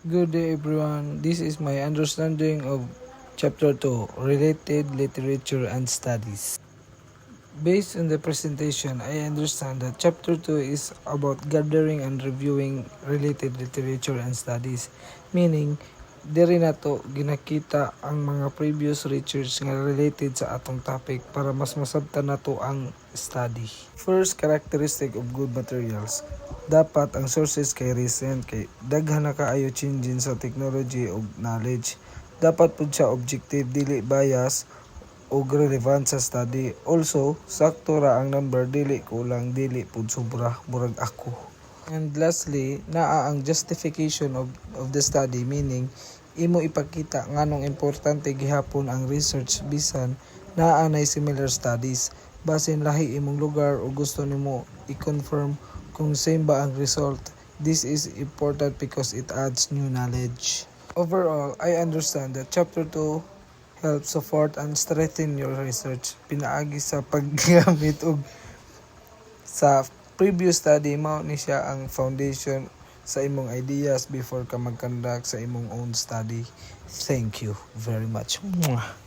Good day everyone. This is my understanding of Chapter 2, Related Literature and Studies. Based on the presentation, I understand that Chapter 2 is about gathering and reviewing related literature and studies, meaning diri na to ginakita ang mga previous research nga related sa atong topic para mas masabtan nato ang study. First characteristic of good materials. Dapat ang sources kay recent kay daghan na kaayo changing sa technology ug knowledge. Dapat pud siya objective dili bias ug relevant sa study. Also, sakto ra ang number dili kulang dili pud sobra murag ako. And lastly, naa ang justification of the study, meaning imo ipakita nganong importante gihapon ang research bisan naa nay similar studies. Basin lahi imong lugar o gusto nimo i-confirm kung same ba ang result. This is important because it adds new knowledge. Overall, I understand that Chapter 2 helps support and strengthen your research. Pinaagi sa paggamit og sa previous study, mao ni siya ang foundation sa imong ideas before ka mag-conduct sa imong own study. Thank you very much. Mwah.